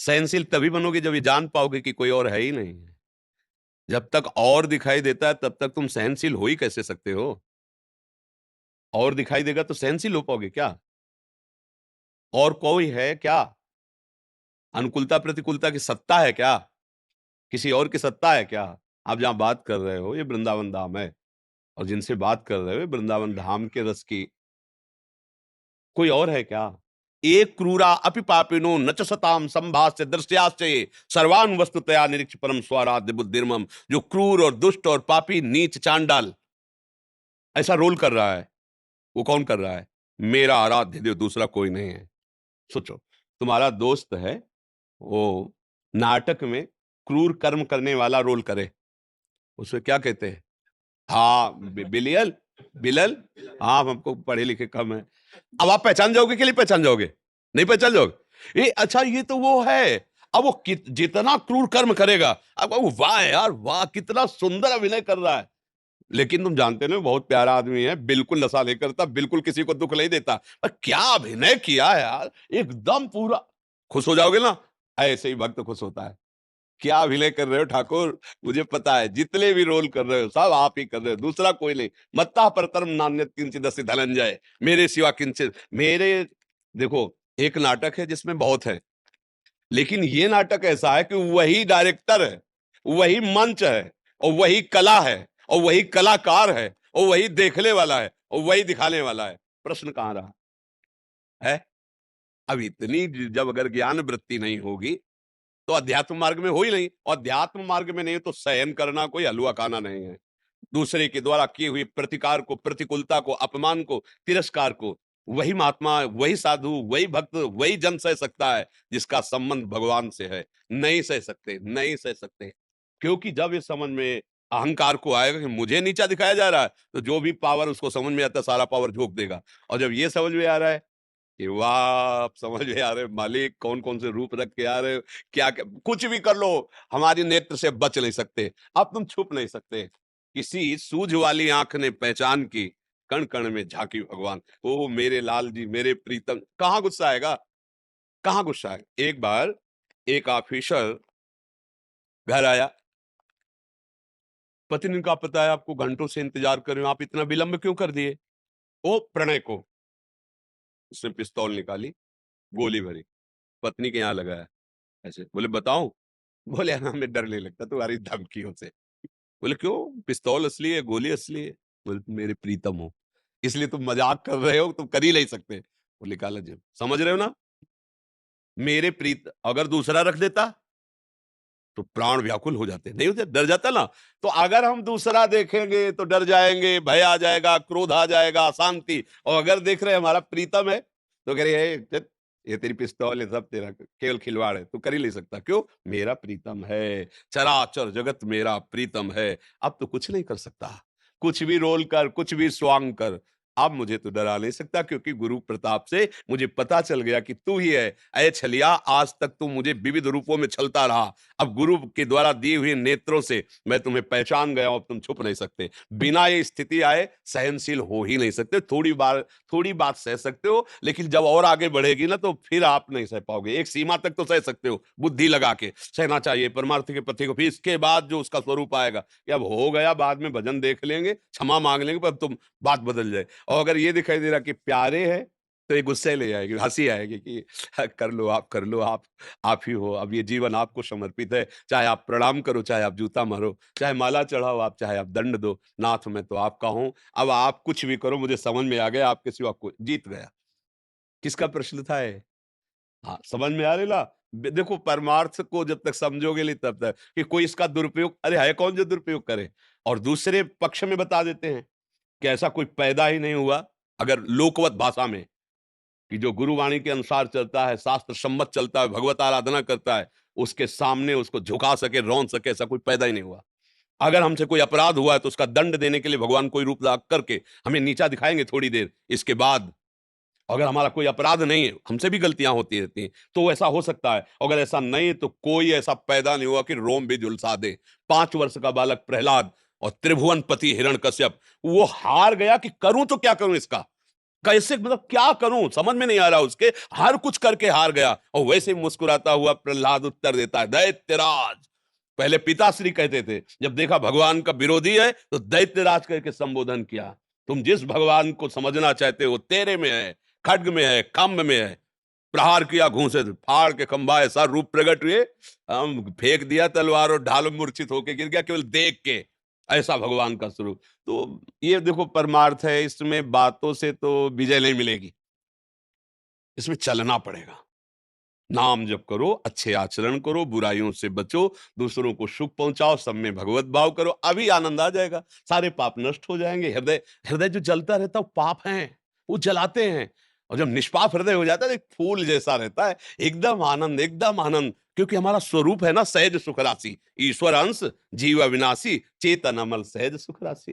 सहनशील तभी बनोगे जब ये जान पाओगे कि कोई और है ही नहीं है। जब तक और दिखाई देता है तब तक तुम सहनशील हो ही कैसे सकते हो? और दिखाई देगा तो सहनशील हो पाओगे क्या? और कोई है क्या? अनुकूलता प्रतिकूलता की सत्ता है क्या? किसी और की सत्ता है क्या? आप जहां बात कर रहे हो ये वृंदावन धाम है, और जिनसे बात कर रहे हो ये वृंदावन धाम के रस की कोई और है क्या? एक क्रूरा अपि पापिनो न च सताम संभास्य दृश्याश्च सर्वान वस्तुतया निरीक्ष परम स्वाराध्य बुद्धिर्मम। जो क्रूर और दुष्ट और पापी नीच चांडाल ऐसा रोल कर रहा है, वो कौन कर रहा है? मेरा आराध्य देव, दूसरा कोई नहीं है। सोचो, तुम्हारा दोस्त है, वो नाटक में क्रूर कर्म करने वाला रोल करे, उसे क्या कहते हैं? हाँ, बिलियल, बिलल। हाँ, हमको पढ़े लिखे कम है। अब आप पहचान जाओगे कि नहीं पहचान जाओगे? नहीं पहचान जाओगे? ये अच्छा, ये तो वो है। अब वो जितना क्रूर कर्म करेगा, अब वो वाह यार वाह, कितना सुंदर अभिनय कर रहा है। लेकिन तुम जानते हो बहुत प्यारा आदमी है, बिल्कुल नशा नहीं करता, बिल्कुल किसी को दुख नहीं देता, पर क्या अभिनय किया है यार, एकदम पूरा। खुश हो जाओगे ना, ऐसे ही भक्त खुश होता है। क्या अभिनय कर रहे हो ठाकुर, मुझे पता है जितने भी रोल कर रहे हो सब आप ही कर रहे हो, दूसरा कोई नहीं। मत्ता परतरम नान्यत् किंचित् अस्ति धनंजय, मेरे सिवा किंचित मेरे। देखो, एक नाटक है जिसमें बहुत है, लेकिन ये नाटक ऐसा है कि वही डायरेक्टर है, वही मंच है, और वही कला है, और वही कलाकार है, और वही देखने वाला है, और वही दिखाने वाला है। प्रश्न कहां रहा है? अब इतनी जब अगर ज्ञान वृत्ति नहीं होगी तो अध्यात्म मार्ग में हो ही नहीं, और अध्यात्म मार्ग में नहीं तो शयन करना कोई हलवा खाना नहीं है। दूसरे के द्वारा किए हुए प्रतिकार को, प्रतिकूलता को, अपमान को, तिरस्कार को वही महात्मा, वही साधु, वही भक्त, वही जन सह सकता है जिसका संबंध भगवान से है। नहीं सह सकते, नहीं सह सकते। क्योंकि जब इस समझ में अहंकार को आएगा कि मुझे नीचा दिखाया जा रहा है, तो जो भी पावर उसको समझ में आता है सारा पावर झोंक देगा। और जब ये समझ में आ रहा है कि वाह, आप समझ में आ रहे मालिक कौन कौन से रूप रख के आ रहे हो, क्या, क्या कुछ भी कर लो, हमारी नेत्र से बच नहीं सकते, अब तुम छुप नहीं सकते। किसी सूझ वाली आंख ने पहचान की, कण कण में झांकी भगवान। ओ मेरे लाल जी, मेरे प्रीतम, कहां गुस्सा आएगा, कहां गुस्सा आएगा? एक बार एक ऑफिसर घर आया, पत्नी का पता है आपको घंटों से इंतजार कर रहे हो, आप इतना विलंब क्यों कर दिए? ओ प्रणय को, उसने पिस्तौल निकाली, गोली भरी, पत्नी के यहाँ लगाया। ऐसे बोले बताऊं? बोले हाँ, हमें डर नहीं लगता तुम्हारी धमकियों से। बोले क्यों, पिस्तौल असली है, गोली असली है? बोले तुम मेरे प्रीतम हो, इसलिए तुम मजाक कर रहे हो, तुम कर ही नहीं सकते। बोले काला जी, समझ रहे हो ना, मेरे प्रीत, अगर दूसरा रख देता तो प्राण व्याकुल हो जाते, नहीं होते, डर जाता ना। तो अगर हम दूसरा देखेंगे तो डर जाएंगे, भय आ जाएगा, क्रोध आ जाएगा, अशांति। और अगर देख रहे हैं हमारा प्रीतम है तो कह रहे हैं ये तेरी पिस्तौल है, सब तेरा केवल खिलवाड़ है, तू कर ही नहीं सकता। क्यों? मेरा प्रीतम है, चराचर जगत मेरा प्रीतम है। अब तो कुछ नहीं कर सकता, कुछ भी रोल कर, कुछ भी स्वांग कर, अब मुझे तो डरा नहीं सकता, क्योंकि गुरु प्रताप से मुझे पता चल गया कि तू ही है। अय छलिया, आज तक तू मुझे विविध रूपों में छलता रहा, अब गुरु के द्वारा दिए हुए नेत्रों से मैं तुम्हें पहचान गया हूं, अब तुम छुप नहीं सकते। बिना ये स्थिति आए सहनशील हो ही नहीं सकते। थोड़ी बात सह सकते हो, लेकिन जब और आगे बढ़ेगी ना तो फिर आप नहीं सह पाओगे। एक सीमा तक तो सह सकते हो, बुद्धि लगा के सहना चाहिए परमार्थ के पति को, फिर इसके बाद जो उसका स्वरूप आएगा कि अब हो गया, बाद में भजन देख लेंगे, क्षमा मांग लेंगे, पर तुम बात बदल जाए। और अगर ये दिखाई दे रहा कि प्यारे है तो ये गुस्से ले जाएगी, हंसी आएगी कि कर लो आप, कर लो आप ही हो, अब ये जीवन आपको समर्पित है। चाहे आप प्रणाम करो, चाहे आप जूता मारो, चाहे माला चढ़ाओ आप, चाहे आप दंड दो, नाथ मैं तो आपका हूं। अब आप कुछ भी करो, मुझे समझ में आ गया, आपके सिवा कोई जीत गया। किसका प्रश्न था ये? हाँ, समझ में आ रही ला। देखो, परमार्थ को जब तक समझोगे नहीं तब तक कि कोई इसका दुरुपयोग, अरे है कौन जो दुरुपयोग करे। और दूसरे पक्ष में बता देते हैं कि ऐसा कोई पैदा ही नहीं हुआ, अगर लोकवत भाषा में, कि जो गुरुवाणी के अनुसार चलता है, शास्त्र सम्मत चलता है, भगवत आराधना करता है, उसके सामने उसको झुका सके, रौन सके, ऐसा कोई पैदा ही नहीं हुआ। अगर हमसे कोई अपराध हुआ है तो उसका दंड देने के लिए भगवान कोई रूप ला करके हमें नीचा दिखाएंगे थोड़ी देर, इसके बाद अगर हमारा कोई अपराध नहीं है, हमसे भी गलतियां होती रहती हैं, तो ऐसा हो सकता है। अगर ऐसा नहीं है तो कोई ऐसा पैदा नहीं हुआ कि रोम भी झुलसा दे। 5 वर्ष का बालक प्रहलाद और त्रिभुवनपति हिरण्यकश्यप, वो हार गया कि करूं तो क्या करूं इसका। कैसे, मतलब क्या करूं समझ में नहीं आ रहा उसके, हर कुछ करके हार गया। और वैसे ही मुस्कुराता हुआ प्रहलाद उत्तर देता है, दैत्यराज। पहले पिताश्री कहते थे, जब देखा भगवान का विरोधी है तो दैत्यराज करके संबोधन किया। तुम जिस भगवान को समझना चाहते हो तेरे में है, खड्ग में है, खम्भ में है। प्रहार किया घूंसे से, फाड़ के खंभा ऐसा रूप प्रकट हुए, हम फेंक दिया तलवार और ढाल मूर्छित होके गिर गया केवल देख के। ऐसा भगवान का स्वरूप। तो ये देखो परमार्थ है, इसमें बातों से तो विजय नहीं मिलेगी, इसमें चलना पड़ेगा। नाम जप करो, अच्छे आचरण करो, बुराइयों से बचो, दूसरों को सुख पहुंचाओ, सब में भगवत भाव करो, अभी आनंद आ जाएगा, सारे पाप नष्ट हो जाएंगे। हृदय हृदय जो जलता रहता है वो पाप है, वो जलाते हैं। और जब निष्पाप हृदय हो जाता है तो एक फूल जैसा रहता है, एकदम आनंद, एकदम आनंद। क्योंकि हमारा स्वरूप है ना सहज सुख राशि, ईश्वर अंश जीव अविनाशी, चेतन अमल सहज सुख राशि।